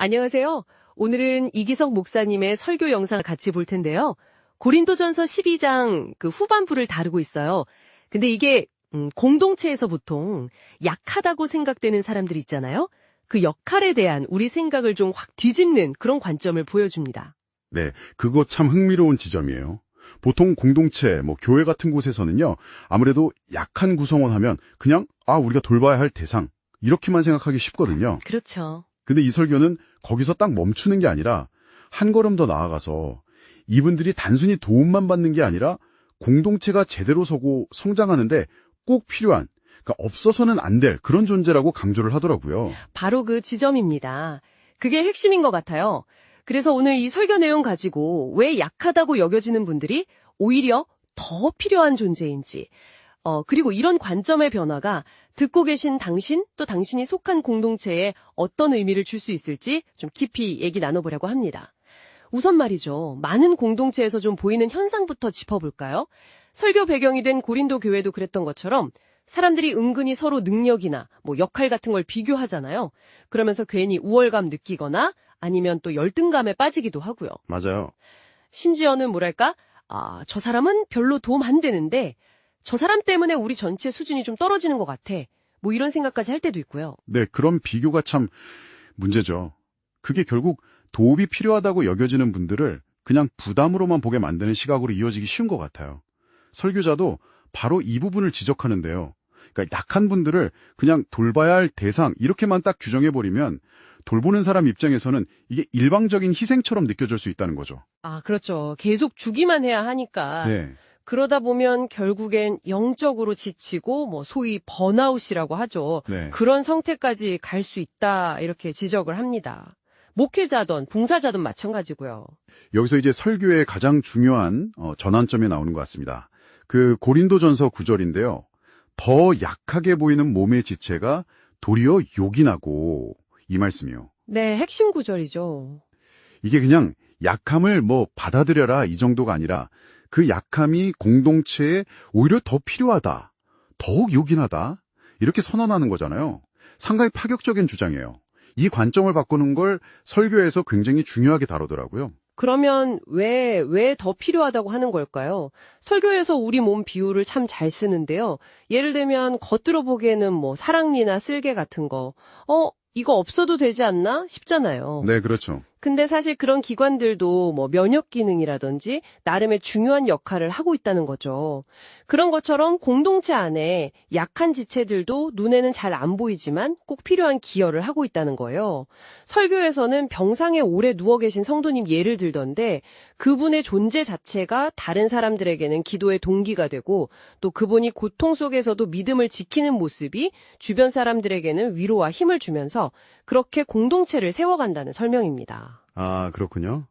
안녕하세요. 오늘은 이기석 목사님의 설교 영상을 같이 볼 텐데요. 고린도전서 12장 그 후반부를 다루고 있어요. 근데 이게 공동체에서 보통 약하다고 생각되는 사람들 있잖아요. 그 역할에 대한 우리 생각을 좀 확 뒤집는 그런 관점을 보여줍니다. 네, 그거 참 흥미로운 지점이에요. 보통 공동체, 교회 같은 곳에서는요, 아무래도 약한 구성원 하면 그냥, 우리가 돌봐야 할 대상, 이렇게만 생각하기 쉽거든요. 그렇죠. 근데 이 설교는 거기서 딱 멈추는 게 아니라, 한 걸음 더 나아가서, 이분들이 단순히 도움만 받는 게 아니라, 공동체가 제대로 서고 성장하는데 꼭 필요한, 그러니까 없어서는 안 될 그런 존재라고 강조를 하더라고요. 바로 그 지점입니다. 그게 핵심인 것 같아요. 그래서 오늘 이 설교 내용 가지고 왜 약하다고 여겨지는 분들이 오히려 더 필요한 존재인지, 그리고 이런 관점의 변화가 듣고 계신 당신, 또 당신이 속한 공동체에 어떤 의미를 줄 수 있을지 좀 깊이 얘기 나눠보려고 합니다. 우선 말이죠. 많은 공동체에서 좀 보이는 현상부터 짚어볼까요? 설교 배경이 된 고린도 교회도 그랬던 것처럼 사람들이 은근히 서로 능력이나 역할 같은 걸 비교하잖아요. 그러면서 괜히 우월감 느끼거나 아니면 또 열등감에 빠지기도 하고요. 맞아요. 심지어는 저 사람은 별로 도움 안 되는데 저 사람 때문에 우리 전체 수준이 좀 떨어지는 것 같아. 이런 생각까지 할 때도 있고요. 네, 그런 비교가 참 문제죠. 그게 결국 도움이 필요하다고 여겨지는 분들을 그냥 부담으로만 보게 만드는 시각으로 이어지기 쉬운 것 같아요. 설교자도 바로 이 부분을 지적하는데요. 그러니까 약한 분들을 그냥 돌봐야 할 대상 이렇게만 딱 규정해버리면 돌보는 사람 입장에서는 이게 일방적인 희생처럼 느껴질 수 있다는 거죠. 그렇죠. 계속 주기만 해야 하니까. 네. 그러다 보면 결국엔 영적으로 지치고 소위 번아웃이라고 하죠. 네. 그런 상태까지 갈 수 있다 이렇게 지적을 합니다. 목회자든 봉사자든 마찬가지고요. 여기서 이제 설교의 가장 중요한 전환점이 나오는 것 같습니다. 그 고린도전서 9절인데요. 더 약하게 보이는 몸의 지체가 도리어 욕이 나고 이 말씀이요. 네, 핵심 구절이죠. 이게 그냥 약함을 받아들여라 이 정도가 아니라 그 약함이 공동체에 오히려 더 필요하다. 더욱 요긴하다. 이렇게 선언하는 거잖아요. 상당히 파격적인 주장이에요. 이 관점을 바꾸는 걸 설교에서 굉장히 중요하게 다루더라고요. 그러면 왜 더 필요하다고 하는 걸까요? 설교에서 우리 몸 비유를 참 잘 쓰는데요. 예를 들면 겉으로 보기에는 사랑니나 쓸개 같은 거, 이거 없어도 되지 않나 싶잖아요. 네, 그렇죠. 근데 사실 그런 기관들도 면역 기능이라든지 나름의 중요한 역할을 하고 있다는 거죠. 그런 것처럼 공동체 안에 약한 지체들도 눈에는 잘 안 보이지만 꼭 필요한 기여를 하고 있다는 거예요. 설교에서는 병상에 오래 누워 계신 성도님 예를 들던데 그분의 존재 자체가 다른 사람들에게는 기도의 동기가 되고 또 그분이 고통 속에서도 믿음을 지키는 모습이 주변 사람들에게는 위로와 힘을 주면서 그렇게 공동체를 세워간다는 설명입니다. 그렇군요.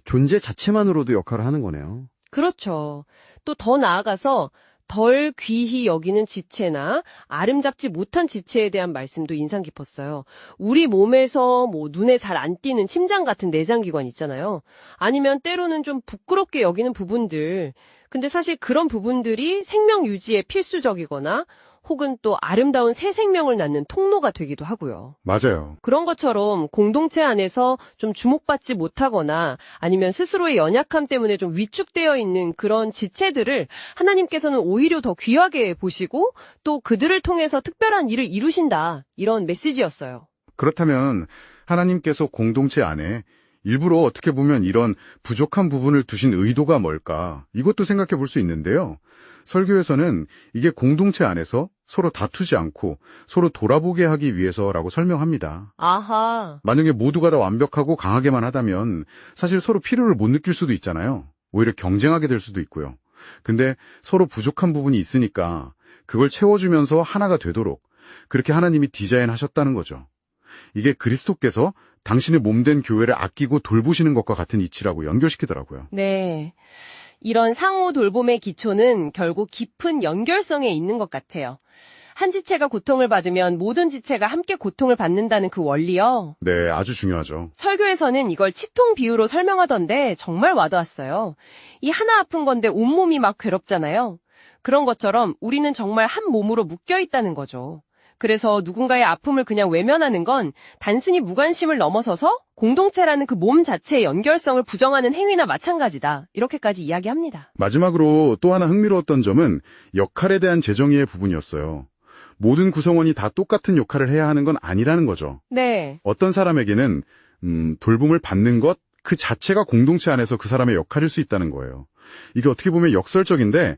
존재 자체만으로도 역할을 하는 거네요. 그렇죠. 또 더 나아가서 덜 귀히 여기는 지체나 아름답지 못한 지체에 대한 말씀도 인상 깊었어요. 우리 몸에서 눈에 잘 안 띄는 심장 같은 내장기관 있잖아요. 아니면 때로는 좀 부끄럽게 여기는 부분들. 근데 사실 그런 부분들이 생명 유지에 필수적이거나 혹은 또 아름다운 새 생명을 낳는 통로가 되기도 하고요. 맞아요. 그런 것처럼 공동체 안에서 좀 주목받지 못하거나 아니면 스스로의 연약함 때문에 좀 위축되어 있는 그런 지체들을 하나님께서는 오히려 더 귀하게 보시고 또 그들을 통해서 특별한 일을 이루신다. 이런 메시지였어요. 그렇다면 하나님께서 공동체 안에 일부러 어떻게 보면 이런 부족한 부분을 두신 의도가 뭘까? 이것도 생각해 볼 수 있는데요. 설교에서는 이게 공동체 안에서 서로 다투지 않고 서로 돌아보게 하기 위해서라고 설명합니다. 아하. 만약에 모두가 다 완벽하고 강하게만 하다면 사실 서로 필요를 못 느낄 수도 있잖아요. 오히려 경쟁하게 될 수도 있고요. 근데 서로 부족한 부분이 있으니까 그걸 채워주면서 하나가 되도록 그렇게 하나님이 디자인하셨다는 거죠. 이게 그리스도께서 당신의 몸된 교회를 아끼고 돌보시는 것과 같은 이치라고 연결시키더라고요. 네. 이런 상호 돌봄의 기초는 결국 깊은 연결성에 있는 것 같아요. 한 지체가 고통을 받으면 모든 지체가 함께 고통을 받는다는 그 원리요. 네, 아주 중요하죠. 설교에서는 이걸 치통 비유로 설명하던데 정말 와닿았어요. 이 하나 아픈 건데 온몸이 막 괴롭잖아요. 그런 것처럼 우리는 정말 한 몸으로 묶여 있다는 거죠. 그래서 누군가의 아픔을 그냥 외면하는 건 단순히 무관심을 넘어서서 공동체라는 그 몸 자체의 연결성을 부정하는 행위나 마찬가지다. 이렇게까지 이야기합니다. 마지막으로 또 하나 흥미로웠던 점은 역할에 대한 재정의의 부분이었어요. 모든 구성원이 다 똑같은 역할을 해야 하는 건 아니라는 거죠. 네. 어떤 사람에게는 돌봄을 받는 것 그 자체가 공동체 안에서 그 사람의 역할일 수 있다는 거예요. 이게 어떻게 보면 역설적인데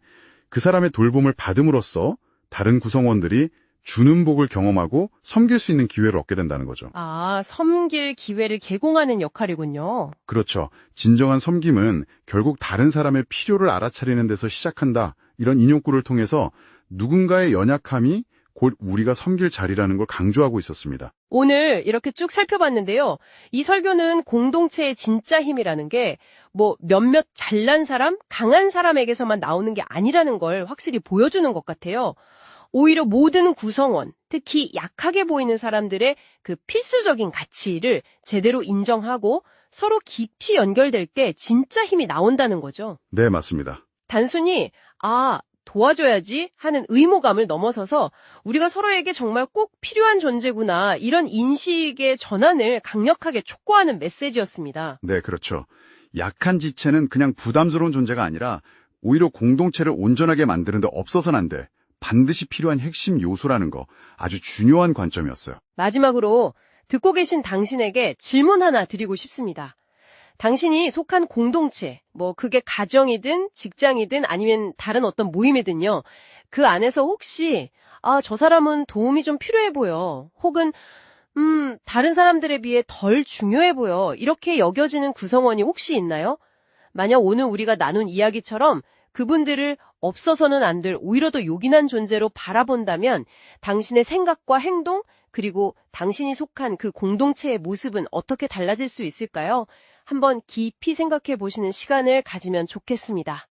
그 사람의 돌봄을 받음으로써 다른 구성원들이 주는 복을 경험하고 섬길 수 있는 기회를 얻게 된다는 거죠. 아, 섬길 기회를 제공하는 역할이군요. 그렇죠. 진정한 섬김은 결국 다른 사람의 필요를 알아차리는 데서 시작한다. 이런 인용구를 통해서 누군가의 연약함이 곧 우리가 섬길 자리라는 걸 강조하고 있었습니다. 오늘 이렇게 쭉 살펴봤는데요. 이 설교는 공동체의 진짜 힘이라는 게 몇몇 잘난 사람, 강한 사람에게서만 나오는 게 아니라는 걸 확실히 보여주는 것 같아요. 오히려 모든 구성원, 특히 약하게 보이는 사람들의 그 필수적인 가치를 제대로 인정하고 서로 깊이 연결될 때 진짜 힘이 나온다는 거죠. 네, 맞습니다. 단순히 도와줘야지 하는 의무감을 넘어서서 우리가 서로에게 정말 꼭 필요한 존재구나 이런 인식의 전환을 강력하게 촉구하는 메시지였습니다. 네, 그렇죠. 약한 지체는 그냥 부담스러운 존재가 아니라 오히려 공동체를 온전하게 만드는 데 없어서는 안 돼. 반드시 필요한 핵심 요소라는 거 아주 중요한 관점이었어요. 마지막으로 듣고 계신 당신에게 질문 하나 드리고 싶습니다. 당신이 속한 공동체, 그게 가정이든 직장이든 아니면 다른 어떤 모임이든요. 그 안에서 혹시 저 사람은 도움이 좀 필요해 보여. 혹은 다른 사람들에 비해 덜 중요해 보여. 이렇게 여겨지는 구성원이 혹시 있나요? 만약 오늘 우리가 나눈 이야기처럼 그분들을 없어서는 안 될 오히려 더 요긴한 존재로 바라본다면 당신의 생각과 행동 그리고 당신이 속한 그 공동체의 모습은 어떻게 달라질 수 있을까요? 한번 깊이 생각해 보시는 시간을 가지면 좋겠습니다.